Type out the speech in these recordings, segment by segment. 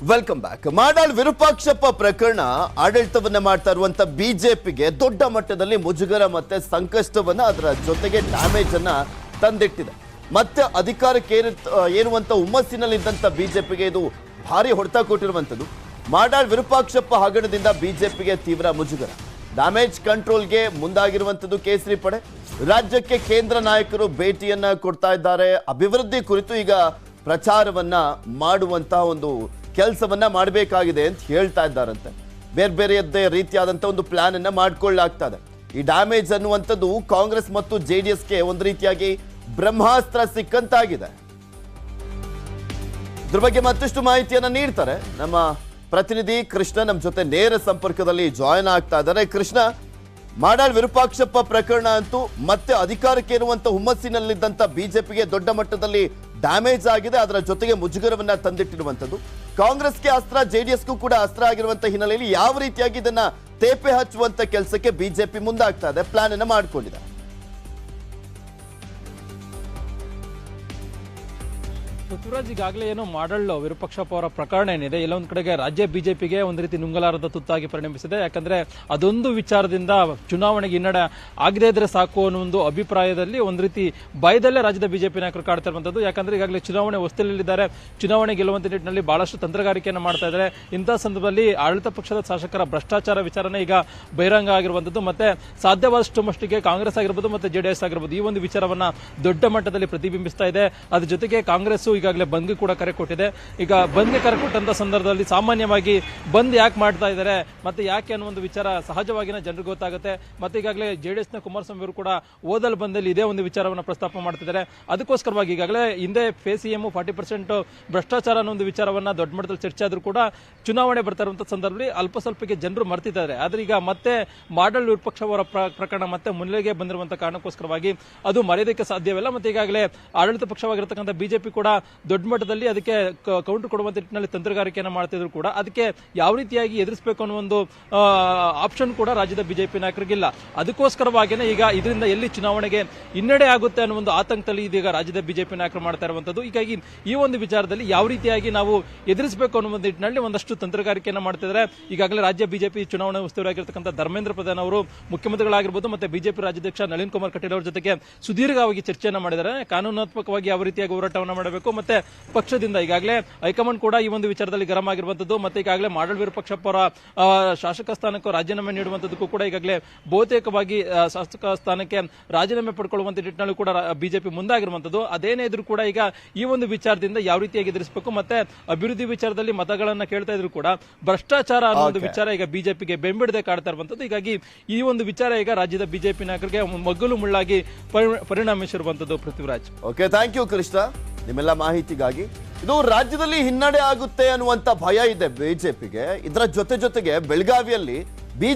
Welcome back. Madal Virupakshappa ಪ್ರಕರಣ ಆಡಳಿತವನ್ನ ಮಾಡ್ತಾ ಇರುವಂತ ಬಿಜೆಪಿಗೆ ದೊಡ್ಡ ಮಟ್ಟದಲ್ಲಿ ಮುಜುಗರ ಮತ್ತೆ ಸಂಕಷ್ಟವನ್ನ ಅದರ ಜೊತೆಗೆ ಡ್ಯಾಮೇಜ್ ಅನ್ನ ತಂದಿಟ್ಟಿದೆ. ಮತ್ತೆ ಅಧಿಕಾರಕ್ಕೆ ಏರುವಂತ ಹುಮ್ಮಸ್ಸಿನಲ್ಲಿದ್ದಂತ ಬಿಜೆಪಿಗೆ ಇದು ಭಾರಿ ಹೊಡೆತ ಕೊಟ್ಟಿರುವಂತದ್ದು. ಮಾಡಾಳ್ ವಿರೂಪಾಕ್ಷಪ್ಪ ಹಗರಣದಿಂದ ಬಿಜೆಪಿಗೆ ತೀವ್ರ ಮುಜುಗರ, ಡ್ಯಾಮೇಜ್ ಕಂಟ್ರೋಲ್ಗೆ ಮುಂದಾಗಿರುವಂತದ್ದು ಕೇಸರಿ ಪಡೆ. ರಾಜ್ಯಕ್ಕೆ ಕೇಂದ್ರ ನಾಯಕರು ಭೇಟಿಯನ್ನ ಕೊಡ್ತಾ ಇದ್ದಾರೆ. ಅಭಿವೃದ್ಧಿ ಕುರಿತು ಈಗ ಪ್ರಚಾರವನ್ನ ಮಾಡುವಂತಹ ಒಂದು ಕೆಲಸವನ್ನ ಮಾಡಬೇಕಾಗಿದೆ ಅಂತ ಹೇಳ್ತಾ ಇದ್ದಾರಂತೆ. ಬೇರೆ ಬೇರೆಯದ್ದೇ ರೀತಿಯಾದಂಥ ಒಂದು ಪ್ಲಾನ್ ಅನ್ನ ಮಾಡ್ಕೊಳ್ಳಾಗ್ತದೆ. ಈ ಡ್ಯಾಮೇಜ್ ಅನ್ನುವಂಥದ್ದು ಕಾಂಗ್ರೆಸ್ ಮತ್ತು ಜೆಡಿಎಸ್ಗೆ ಒಂದು ರೀತಿಯಾಗಿ ಬ್ರಹ್ಮಾಸ್ತ್ರ ಸಿಕ್ಕಂತಾಗಿದೆ. ಇದ್ರ ಬಗ್ಗೆ ಮತ್ತಷ್ಟು ಮಾಹಿತಿಯನ್ನ ನೀಡ್ತಾರೆ ನಮ್ಮ ಪ್ರತಿನಿಧಿ ಕೃಷ್ಣ. ನಮ್ಮ ಜೊತೆ ನೇರ ಸಂಪರ್ಕದಲ್ಲಿ ಜಾಯಿನ್ ಆಗ್ತಾ ಇದ್ದಾರೆ. ಕೃಷ್ಣ, ಮಾಡಾಳ್ ವಿರೂಪಾಕ್ಷಪ್ಪ ಪ್ರಕರಣ ಅಂತೂ ಮತ್ತೆ ಅಧಿಕಾರಕ್ಕೆ ಇರುವಂತ ಹುಮ್ಮಸ್ಸಿನಲ್ಲಿದ್ದಂತ ಬಿಜೆಪಿಗೆ ದೊಡ್ಡ ಮಟ್ಟದಲ್ಲಿ ಡ್ಯಾಮೇಜ್ ಆಗಿದೆ. ಅದರ ಜೊತೆಗೆ ಮುಜುಗರವನ್ನ ತಂದಿಟ್ಟಿರುವಂತದ್ದು. ಕಾಂಗ್ರೆಸ್ಗೆ ಅಸ್ತ್ರ, ಜೆಡಿಎಸ್ಗೂ ಕೂಡ ಅಸ್ತ್ರ ಆಗಿರುವಂತ ಹಿನ್ನೆಲೆಯಲ್ಲಿ ಯಾವ ರೀತಿಯಾಗಿ ಇದನ್ನ ತೇಪೆ ಹಚ್ಚುವಂತ ಕೆಲಸಕ್ಕೆ ಬಿಜೆಪಿ ಮುಂದಾಗ್ತಾ ಇದೆ, ಪ್ಲಾನ್ ಅನ್ನ ಮಾಡಿಕೊಂಡಿದೆ. ಪೃಥ್ವಿರಾಜ್, ಈಗಾಗಲೇ ಏನು ಮಾಡಾಳ್ ವಿರೂಪಾಕ್ಷಪ್ಪ ಅವರ ಪ್ರಕರಣ ಏನಿದೆ ಎಲ್ಲೊಂದು ಕಡೆಗೆ ರಾಜ್ಯ ಬಿಜೆಪಿಗೆ ಒಂದು ರೀತಿ ನುಂಗಲಾರದ ತುತ್ತಾಗಿ ಪರಿಣಮಿಸಿದೆ. ಯಾಕಂದ್ರೆ ಅದೊಂದು ವಿಚಾರದಿಂದ ಚುನಾವಣೆಗೆ ಹಿನ್ನಡೆ ಆಗದೇ ಇದ್ರೆ ಸಾಕು ಅನ್ನೋ ಒಂದು ಅಭಿಪ್ರಾಯದಲ್ಲಿ ಒಂದು ರೀತಿ ಭಯದಲ್ಲೇ ರಾಜ್ಯದ ಬಿಜೆಪಿ ನಾಯಕರು ಕಾಡ್ತಾ ಇರುವಂತದ್ದು. ಯಾಕಂದ್ರೆ ಈಗಾಗಲೇ ಚುನಾವಣೆ ಹೊಸ್ತಿಲಿದ್ದಾರೆ, ಚುನಾವಣೆ ಗೆಲ್ಲುವಂತ ನಿಟ್ಟಿನಲ್ಲಿ ಬಹಳಷ್ಟು ತಂತ್ರಗಾರಿಕೆಯನ್ನು ಮಾಡ್ತಾ ಇದ್ದಾರೆ. ಇಂತಹ ಸಂದರ್ಭದಲ್ಲಿ ಆಡಳಿತ ಪಕ್ಷದ ಶಾಸಕರ ಭ್ರಷ್ಟಾಚಾರ ವಿಚಾರನೆ ಈಗ ಬಹಿರಂಗ ಆಗಿರುವಂತದ್ದು. ಮತ್ತೆ ಸಾಧ್ಯವಾದಷ್ಟು ಮಟ್ಟಿಗೆ ಕಾಂಗ್ರೆಸ್ ಆಗಿರ್ಬೋದು ಮತ್ತೆ ಜೆಡಿಎಸ್ ಆಗಿರ್ಬೋದು ಈ ಒಂದು ವಿಚಾರವನ್ನ ದೊಡ್ಡ ಮಟ್ಟದಲ್ಲಿ ಪ್ರತಿಬಿಂಬಿಸ್ತಾ ಇದೆ. ಅದ್ರ ಜೊತೆಗೆ ಕಾಂಗ್ರೆಸ್ ಈಗಾಗಲೇ ಬಂದ್ಗೆ ಕೂಡ ಕರೆ ಕೊಟ್ಟಿದೆ. ಈಗ ಬಂದ್ಗೆ ಕರೆ ಕೊಟ್ಟಂತ ಸಂದರ್ಭದಲ್ಲಿ ಸಾಮಾನ್ಯವಾಗಿ ಬಂದ್ ಯಾಕೆ ಮಾಡ್ತಾ ಇದ್ದಾರೆ ಮತ್ತೆ ಯಾಕೆ ಅನ್ನೋ ಒಂದು ವಿಚಾರ ಸಹಜವಾಗಿನ ಜನರಿಗೆ ಗೊತ್ತಾಗುತ್ತೆ. ಮತ್ತೆ ಈಗಾಗಲೇ ಜೆಡಿಎಸ್ ನ ಕುಮಾರಸ್ವಾಮಿ ಅವರು ಕೂಡ ಓದಲ್ ಬಂದಲ್ಲಿ ಇದೇ ಒಂದು ವಿಚಾರವನ್ನು ಪ್ರಸ್ತಾಪ ಮಾಡ್ತಿದ್ದಾರೆ. ಅದಕ್ಕೋಸ್ಕರವಾಗಿ ಈಗಾಗಲೇ ಹಿಂದೆ ಫೇಸಿಎಂ 40% ಭ್ರಷ್ಟಾಚಾರ ಅನ್ನೋ ಒಂದು ವಿಚಾರವನ್ನ ದೊಡ್ಡ ಮಟ್ಟದಲ್ಲಿ ಚರ್ಚೆ ಆದ್ರೂ ಕೂಡ ಚುನಾವಣೆ ಬರ್ತಾ ಇರುವಂತಹ ಸಂದರ್ಭದಲ್ಲಿ ಅಲ್ಪ ಸ್ವಲ್ಪಕ್ಕೆ ಜನರು ಮರ್ತಿದ್ದಾರೆ. ಆದ್ರೆ ಈಗ ಮತ್ತೆ ಮಾಡಾಳ್ ವಿರೂಪಾಕ್ಷ ಅವರ ಪ್ರಕರಣ ಮತ್ತೆ ಮುನ್ನೆಲೆಗೆ ಬಂದಿರುವಂತಹ ಕಾರಣಕ್ಕೋಸ್ಕರವಾಗಿ ಅದು ಮರೆಯೋದಕ್ಕೆ ಸಾಧ್ಯವಿಲ್ಲ. ಮತ್ತೆ ಈಗಾಗಲೇ ಆಡಳಿತ ಪಕ್ಷವಾಗಿರತಕ್ಕಂಥ ಬಿಜೆಪಿ ಕೂಡ ದೊಡ್ಡ ಮಟ್ಟದಲ್ಲಿ ಅದಕ್ಕೆ ಕೌಂಟರ್ ಕೊಡುವಂತ ನಿಟ್ಟಿನಲ್ಲಿ ತಂತ್ರಗಾರಿಕೆಯನ್ನು ಮಾಡ್ತಿದ್ರು ಕೂಡ ಅದಕ್ಕೆ ಯಾವ ರೀತಿಯಾಗಿ ಎದುರಿಸಬೇಕು ಅನ್ನೋ ಒಂದು ಆಪ್ಷನ್ ಕೂಡ ರಾಜ್ಯದ ಬಿಜೆಪಿ ನಾಯಕರಿಗಿಲ್ಲ. ಅದಕ್ಕೋಸ್ಕರವಾಗಿಯೇ ಈಗ ಇದರಿಂದ ಎಲ್ಲಿ ಚುನಾವಣೆಗೆ ಹಿನ್ನಡೆ ಆಗುತ್ತೆ ಅನ್ನೋ ಒಂದು ಆತಂಕದಲ್ಲಿ ಇದೀಗ ರಾಜ್ಯದ ಬಿಜೆಪಿ ನಾಯಕರು ಮಾಡ್ತಾ ಇರುವಂತದ್ದು. ಹೀಗಾಗಿ ಈ ಒಂದು ವಿಚಾರದಲ್ಲಿ ಯಾವ ರೀತಿಯಾಗಿ ನಾವು ಎದುರಿಸಬೇಕು ಅನ್ನೋ ಒಂದು ನಿಟ್ಟಿನಲ್ಲಿ ಒಂದಷ್ಟು ತಂತ್ರಗಾರಿಕೆಯನ್ನು ಮಾಡ್ತಿದ್ದಾರೆ. ಈಗಾಗಲೇ ರಾಜ್ಯ ಬಿಜೆಪಿ ಚುನಾವಣಾ ಉಸ್ತುವಾರಿಯಾಗಿರ್ತಕ್ಕಂಥ ಧರ್ಮೇಂದ್ರ ಪ್ರಧಾನ್ ಅವರು ಮುಖ್ಯಮಂತ್ರಿಗಳಾಗಿರ್ಬೋದು ಮತ್ತೆ ಬಿಜೆಪಿ ರಾಜ್ಯಾಧ್ಯಕ್ಷ ನಳಿನ್ ಕುಮಾರ್ ಕಟೀಲ್ ಅವರ ಜೊತೆಗೆ ಸುದೀರ್ಘವಾಗಿ ಚರ್ಚೆಯನ್ನು ಮಾಡಿದ್ದಾರೆ. ಕಾನೂನಾತ್ಮಕವಾಗಿ ಯಾವ ರೀತಿಯಾಗಿ ಹೋರಾಟವನ್ನು ಮಾಡಬೇಕು ಮತ್ತೆ ಪಕ್ಷದಿಂದ ಈಗಾಗಲೇ ಹೈಕಮಾಂಡ್ ಕೂಡ ಈ ಒಂದು ವಿಚಾರದಲ್ಲಿ ಗರಂ ಆಗಿರುವಂತದ್ದು. ಮತ್ತೆ ಈಗಾಗಲೇ ಮಾಡಾಳ್ ವಿರೂಪಾಕ್ಷಪ್ಪ ಅವರ ಶಾಸಕ ಸ್ಥಾನಕ್ಕೂ ರಾಜೀನಾಮೆ ನೀಡುವಂತದ್ದಕ್ಕೂ ಕೂಡ ಈಗಾಗಲೇ ಬಹುತೇಕವಾಗಿ ಶಾಸಕ ಸ್ಥಾನಕ್ಕೆ ರಾಜೀನಾಮೆ ಪಡ್ಕೊಳ್ಳುವಂತ ನಿಟ್ಟಿನಲ್ಲಿ ಕೂಡ ಬಿಜೆಪಿ ಮುಂದಾಗಿರುವಂತದ್ದು. ಅದೇನೇ ಇದ್ರೂ ಕೂಡ ಈಗ ಈ ಒಂದು ವಿಚಾರದಿಂದ ಯಾವ ರೀತಿಯಾಗಿ ಎದುರಿಸಬೇಕು ಮತ್ತೆ ಅಭಿವೃದ್ಧಿ ವಿಚಾರದಲ್ಲಿ ಮತಗಳನ್ನ ಕೇಳ್ತಾ ಇದ್ರು ಕೂಡ ಭ್ರಷ್ಟಾಚಾರ ಅನ್ನೋ ಒಂದು ವಿಚಾರ ಈಗ ಬಿಜೆಪಿಗೆ ಬೆಂಬಿಡದೆ ಕಾಡ್ತಾ ಇರುವಂತದ್ದು. ಹೀಗಾಗಿ ಈ ಒಂದು ವಿಚಾರ ಈಗ ರಾಜ್ಯದ ಬಿಜೆಪಿ ನಾಯಕರಿಗೆ ಮಗ್ಗಲು ಮುಳ್ಳಾಗಿ ಪರಿಣಮಿಸಿರುವಂತದ್ದು. Prithviraj, okay, thank you Krishna ನಿಮ್ಮೆಲ್ಲ ಮಾಹಿತಿಗಾಗಿ. ಇದು ರಾಜ್ಯದಲ್ಲಿ ಹಿನ್ನಡೆ ಆಗುತ್ತೆ ಅನ್ನುವಂತ ಭಯ ಇದೆ ಬಿಜೆಪಿಗೆ. ಇದರ ಜೊತೆಗೆ ಬೆಳಗಾವಿಯಲ್ಲಿ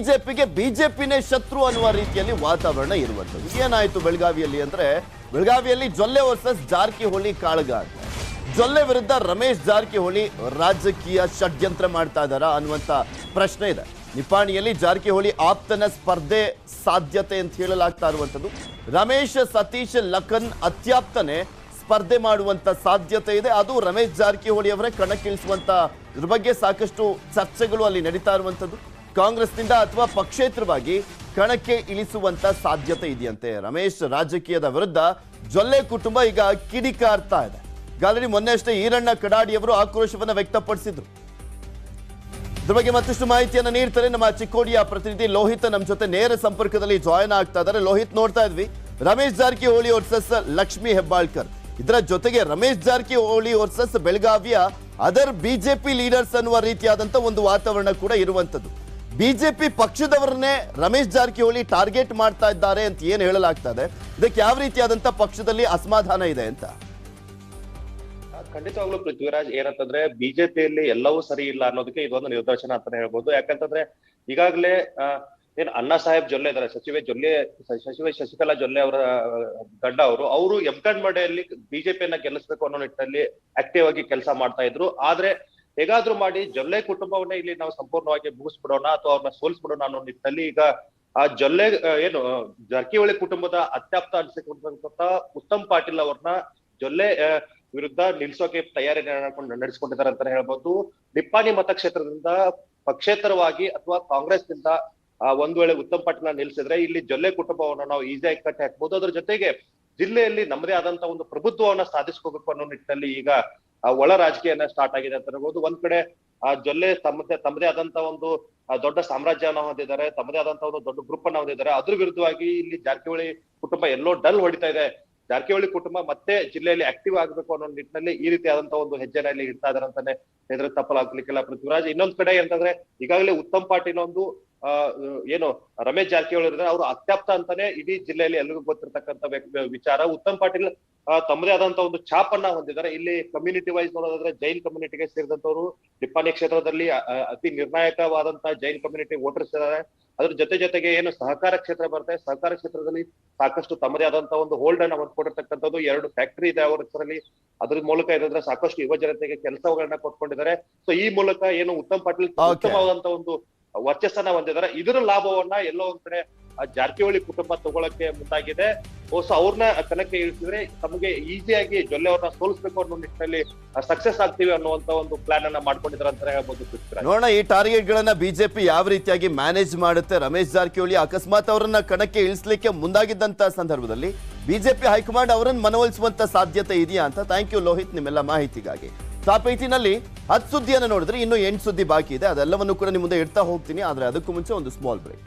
ಬಿಜೆಪಿನೇ ಶತ್ರು ಅನ್ನುವ ರೀತಿಯಲ್ಲಿ ವಾತಾವರಣ ಇರುವಂತದ್ದು. ಏನಾಯ್ತು ಬೆಳಗಾವಿಯಲ್ಲಿ ಅಂದ್ರೆ, ಬೆಳಗಾವಿಯಲ್ಲಿ ಜೊಲ್ಲೆ ವರ್ಸಸ್ ಜಾರಕಿಹೊಳಿ ಕಾಳಗ. ಜೊಲ್ಲೆ ವಿರುದ್ಧ ರಮೇಶ್ ಜಾರಕಿಹೊಳಿ ರಾಜಕೀಯ ಷಡ್ಯಂತ್ರ ಮಾಡ್ತಾ ಇದ್ದಾರಾ ಅನ್ನುವಂತ ಪ್ರಶ್ನೆ ಇದೆ. ನಿಪ್ಪಾಣಿಯಲ್ಲಿ ಜಾರಕಿಹೊಳಿ ಆಪ್ತನ ಸ್ಪರ್ಧೆ ಸಾಧ್ಯತೆ ಅಂತ ಹೇಳಲಾಗ್ತಾ ಇರುವಂತದ್ದು. ರಮೇಶ್ ಸತೀಶ್ ಲಖನ್ ಅತ್ಯಾಪ್ತನೇ ಸ್ಪರ್ಧೆ ಮಾಡುವಂತ ಸಾಧ್ಯತೆ ಇದೆ. ಅದು ರಮೇಶ್ ಜಾರಕಿಹೊಳಿ ಅವರೇ ಕಣಕ್ಕಿಳಿಸುವಂತ ಇದ್ರ ಬಗ್ಗೆ ಸಾಕಷ್ಟು ಚರ್ಚೆಗಳು ಅಲ್ಲಿ ನಡೀತಾ ಇರುವಂತದ್ದು. ಕಾಂಗ್ರೆಸ್ನಿಂದ ಅಥವಾ ಪಕ್ಷೇತರವಾಗಿ ಕಣಕ್ಕೆ ಇಳಿಸುವಂತ ಸಾಧ್ಯತೆ ಇದೆಯಂತೆ. ರಮೇಶ್ ರಾಜಕೀಯದ ವಿರುದ್ಧ ಜೊಲ್ಲೆ ಕುಟುಂಬ ಈಗ ಕಿಡಿಕಾರ್ತಾ ಇದೆ. ಆಲ್ರೆಡಿ ಮೊನ್ನೆ ಅಷ್ಟೇ ಈರಣ್ಣ ಕಡಾಡಿಯವರು ಆಕ್ರೋಶವನ್ನ ವ್ಯಕ್ತಪಡಿಸಿದ್ರು. ಇದ್ರ ಬಗ್ಗೆ ಮತ್ತಷ್ಟು ಮಾಹಿತಿಯನ್ನ ನೀಡ್ತಾರೆ ನಮ್ಮ ಚಿಕ್ಕೋಡಿಯ ಪ್ರತಿನಿಧಿ ಲೋಹಿತ್ ನಮ್ಮ ಜೊತೆ ನೇರ ಸಂಪರ್ಕದಲ್ಲಿ ಜಾಯಿನ್ ಆಗ್ತಾ ಇದ್ದಾರೆ. ಲೋಹಿತ್, ನೋಡ್ತಾ ಇದ್ವಿ ರಮೇಶ್ ಜಾರಕಿಹೊಳಿ ವರ್ಸಸ್ ಲಕ್ಷ್ಮಿ ಹೆಬ್ಬಾಳ್ಕರ್. ಇದರ ಜೊತೆಗೆ ರಮೇಶ್ ಜಾರಕಿಹೊಳಿ ವರ್ಸಸ್ ಬೆಳಗಾವಿಯ ಅದರ್ ಬಿಜೆಪಿ ಲೀಡರ್ಸ್ ಅನ್ನುವ ರೀತಿಯಾದಂತ ಒಂದು ವಾತಾವರಣ ಕೂಡ ಇರುವಂತದ್ದು. ಬಿಜೆಪಿ ಪಕ್ಷದವರನ್ನೇ ರಮೇಶ್ ಜಾರಕಿಹೊಳಿ ಟಾರ್ಗೆಟ್ ಮಾಡ್ತಾ ಇದ್ದಾರೆ ಅಂತ ಏನ್ ಹೇಳಲಾಗ್ತಾ ಇದೆ, ಇದಕ್ಕೆ ಯಾವ ರೀತಿಯಾದಂತ ಪಕ್ಷದಲ್ಲಿ ಅಸಮಾಧಾನ ಇದೆ ಅಂತ? ಖಂಡಿತವಾಗ್ಲೂ ಪೃಥ್ವಿರಾಜ್, ಏನಂತಂದ್ರೆ ಬಿಜೆಪಿಯಲ್ಲಿ ಎಲ್ಲವೂ ಸರಿ ಇಲ್ಲ ಅನ್ನೋದಕ್ಕೆ ಇದೊಂದು ನಿದರ್ಶನ ಅಂತಾನೆ ಹೇಳ್ಬೋದು. ಯಾಕಂತಂದ್ರೆ ಈಗಾಗಲೇ ಏನ್ ಅಣ್ಣಾ ಸಾಹೇಬ್ ಜೊಲ್ಲೆ ಇದಾರೆ, ಸಚಿವೆ ಶಶಿಕಲಾ ಜೊಲ್ಲೆ ಅವರ ಗಂಡ ಅವರು ಯಮಕಂಡ್ಮಡೆಯಲ್ಲಿ ಬಿಜೆಪಿಯನ್ನ ಗೆಲ್ಲಿಸಬೇಕು ಅನ್ನೋ ನಿಟ್ಟಿನಲ್ಲಿ ಆಕ್ಟಿವ್ ಆಗಿ ಕೆಲಸ ಮಾಡ್ತಾ ಇದ್ರು. ಆದ್ರೆ ಹೇಗಾದ್ರೂ ಮಾಡಿ ಜೊಲ್ಲೆ ಕುಟುಂಬವನ್ನೇ ಇಲ್ಲಿ ನಾವು ಸಂಪೂರ್ಣವಾಗಿ ಮುಗಿಸ್ಬಿಡೋಣ ಅಥವಾ ಅವ್ರನ್ನ ಸೋಲಿಸ್ಬಿಡೋಣ ಅನ್ನೋ ನಿಟ್ಟಿನಲ್ಲಿ ಈಗ ಆ ಜೊಲ್ಲೆ ಏನು ಜಾರಕಿಹೊಳಿ ಕುಟುಂಬದ ಅತ್ಯಾಪ್ತ ಅನಿಸಿಕೊಂಡಂತ ಉತ್ತಮ್ ಪಾಟೀಲ್ ಅವ್ರನ್ನ ಜೊಲ್ಲೆ ವಿರುದ್ಧ ನಿಲ್ಸೋಕೆ ತಯಾರಿ ನಡೆಸಿಕೊಂಡಿದ್ದಾರೆ ಅಂತಾನೆ ಹೇಳ್ಬೋದು. ನಿಪ್ಪಾಣಿ ಮತಕ್ಷೇತ್ರದಿಂದ ಪಕ್ಷೇತರವಾಗಿ ಅಥವಾ ಕಾಂಗ್ರೆಸ್ನಿಂದ ಒಂದ್ ವೇಳೆ ಉತ್ತಮ್ ಪಾಟೀಲ್ ನಿಲ್ಸಿದ್ರೆ ಇಲ್ಲಿ ಜೊಲ್ಲೆ ಕುಟುಂಬವನ್ನ ನಾವು ಈಸಿಯಾಗಿ ಕಟ್ಟಿ ಹಾಕ್ಬೋದು. ಅದ್ರ ಜೊತೆಗೆ ಜಿಲ್ಲೆಯಲ್ಲಿ ನಮ್ಮದೇ ಆದಂತ ಒಂದು ಪ್ರಭುತ್ವವನ್ನ ಸಾಧಿಸ್ಕೋಬೇಕು ಅನ್ನೋ ನಿಟ್ಟಿನಲ್ಲಿ ಈಗ ಒಳ ರಾಜಕೀಯನ ಸ್ಟಾರ್ಟ್ ಆಗಿದೆ ಅಂತ ಹೇಳ್ಬೋದು. ಒಂದ್ ಕಡೆ ಜೊಲ್ಲೆ ತಮ್ಮದೇ ಆದಂತ ಒಂದು ದೊಡ್ಡ ಸಾಮ್ರಾಜ್ಯವನ್ನ ಹೊಂದಿದ್ದಾರೆ, ತಮ್ಮದೇ ಆದಂತ ಒಂದು ದೊಡ್ಡ ಗ್ರೂಪ್ ಅನ್ನ ಹೊಂದಿದ್ದಾರೆ. ಅದ್ರ ವಿರುದ್ಧವಾಗಿ ಇಲ್ಲಿ ಜಾರಕಿಹೊಳಿ ಕುಟುಂಬ ಎಲ್ಲೋ ಡಲ್ ಹೊಡಿತಾ ಇದೆ. ಜಾರಕಿಹೊಳಿ ಕುಟುಂಬ ಮತ್ತೆ ಜಿಲ್ಲೆಯಲ್ಲಿ ಆಕ್ಟಿವ್ ಆಗ್ಬೇಕು ಅನ್ನೋ ನಿಟ್ಟಿನಲ್ಲಿ ಈ ರೀತಿಯಾದಂತ ಒಂದು ಹೆಜ್ಜೆನ ಇಲ್ಲಿ ಇಡ್ತಾ ಇದಾರೆ ಅಂತಾನೆ ಹೇಳಿದ್ರೆ ತಪ್ಪಲಾಗ್ಲಿಕ್ಕಿಲ್ಲ ಪೃಥ್ವಿರಾಜ್. ಇನ್ನೊಂದ್ ಕಡೆ ಅಂತಂದ್ರೆ ಈಗಾಗಲೇ ಉತ್ತಮ್ ಪಾಟೀಲ್ ಒಂದು ಏನು ರಮೇಶ್ ಜಾರಕಿಹೊಳಿ ಇದ್ದಾರೆ, ಅವರು ಅತ್ಯಾಪ್ತ ಅಂತಾನೆ ಇಡೀ ಜಿಲ್ಲೆಯಲ್ಲಿ ಎಲ್ರಿಗೂ ಗೊತ್ತಿರ್ತಕ್ಕಂಥ ವಿಚಾರ. ಉತ್ತಮ್ ಪಾಟೀಲ್ ತಮ್ಮದೇ ಆದಂತ ಒಂದು ಛಾಪ್ ಅನ್ನ ಹೊಂದಿದ್ದಾರೆ. ಇಲ್ಲಿ ಕಮ್ಯುನಿಟಿ ವೈಸ್ ನೋಡೋದಾದ್ರೆ ಜೈನ್ ಕಮ್ಯುನಿಟಿಗೆ ಸೇರಿದಂತವರು ನಿಪ್ಪಾಣಿ ಕ್ಷೇತ್ರದಲ್ಲಿ ಅತಿ ನಿರ್ಣಾಯಕವಾದಂತಹ ಜೈನ್ ಕಮ್ಯುನಿಟಿ ವೋಟರ್ಸ್ ಇದ್ದಾರೆ. ಅದ್ರ ಜೊತೆಗೆ ಏನು ಸಹಕಾರ ಕ್ಷೇತ್ರ ಬರುತ್ತೆ, ಸಹಕಾರ ಕ್ಷೇತ್ರದಲ್ಲಿ ಸಾಕಷ್ಟು ತಮ್ಮದೇ ಆದಂತ ಒಂದು ಹೋಲ್ಡ್ ಅನ್ನ ಹೊಂದ್ಕೊಂಡಿರ್ತಕ್ಕಂಥದ್ದು. 2 ಫ್ಯಾಕ್ಟರಿ ಇದೆ ಅವರ ಹೆಸರಲ್ಲಿ. ಅದ್ರ ಮೂಲಕ ಏನಂದ್ರೆ ಸಾಕಷ್ಟು ಯುವ ಜನತೆಗೆ ಕೆಲಸಗಳನ್ನ ಕೊಟ್ಕೊಂಡಿದ್ದಾರೆ. ಸೊ ಈ ಮೂಲಕ ಏನು ಉತ್ತಮ್ ಪಾಟೀಲ್ ಉತ್ತಮವಾದಂತ ಒಂದು ವರ್ಚಸ್ಸನ್ನ ಹೊಂದಿದ್ದಾರೆ. ಇದರ ಲಾಭವನ್ನ ಎಲ್ಲೋ ಒಂದ್ ಕಡೆ ಜಾರಕಿಹೊಳಿ ಕುಟುಂಬ ತಗೊಳಕ್ಕೆ ಮುಂದಾಗಿದೆ. ಸೊ ಅವ್ರನ್ನ ಕಣಕ್ಕೆ ಇಳಿಸಿದ್ರೆ ತಮಗೆ ಈಸಿಯಾಗಿ ಜೊಲ್ಲೆ ಅವ್ರನ್ನ ಸೋಲಿಸ್ಬೇಕು ಅನ್ನೋ ನಿಟ್ಟಿನಲ್ಲಿ ಸಕ್ಸಸ್ ಆಗ್ತೀವಿ ಅನ್ನುವಂತ ಒಂದು ಪ್ಲಾನ್ ಅನ್ನ ಮಾಡ್ಕೊಂಡಿದ್ದಾರೆ ಅಂತ ಹೇಳ್ಬೋದು. ನೋಡೋಣ ಈ ಟಾರ್ಗೆಟ್ ಗಳನ್ನ ಬಿಜೆಪಿ ಯಾವ ರೀತಿಯಾಗಿ ಮ್ಯಾನೇಜ್ ಮಾಡುತ್ತೆ. ರಮೇಶ್ ಜಾರಕಿಹೊಳಿ ಅಕಸ್ಮಾತ್ ಅವರನ್ನ ಕಣಕ್ಕೆ ಇಳಿಸ್ಲಿಕ್ಕೆ ಮುಂದಾಗಿದ್ದಂತ ಸಂದರ್ಭದಲ್ಲಿ ಬಿಜೆಪಿ ಹೈಕಮಾಂಡ್ ಅವರನ್ನು ಮನವೊಲಿಸುವಂತ ಸಾಧ್ಯತೆ ಇದೆಯಾ ಅಂತ. ಥ್ಯಾಂಕ್ ಯು ಲೋಹಿತ್ ನಿಮ್ಮೆಲ್ಲ ಮಾಹಿತಿಗಾಗಿ. ಟಾಪ್ 18ನಲ್ಲಿ 10 ಸುದ್ದಿಯನ್ನು ನೋಡಿದ್ರೆ ಇನ್ನು 8 ಸುದ್ದಿ ಬಾಕಿ ಇದೆ. ಅದೆಲ್ಲವನ್ನು ಕೂಡ ನಿಮ್ಮ ಮುಂದೆ ಇಡ್ತಾ ಹೋಗ್ತೀನಿ. ಆದ್ರೆ ಅದಕ್ಕೂ ಮುಂಚೆ ಒಂದು ಸ್ಮಾಲ್ ಬ್ರೇಕ್.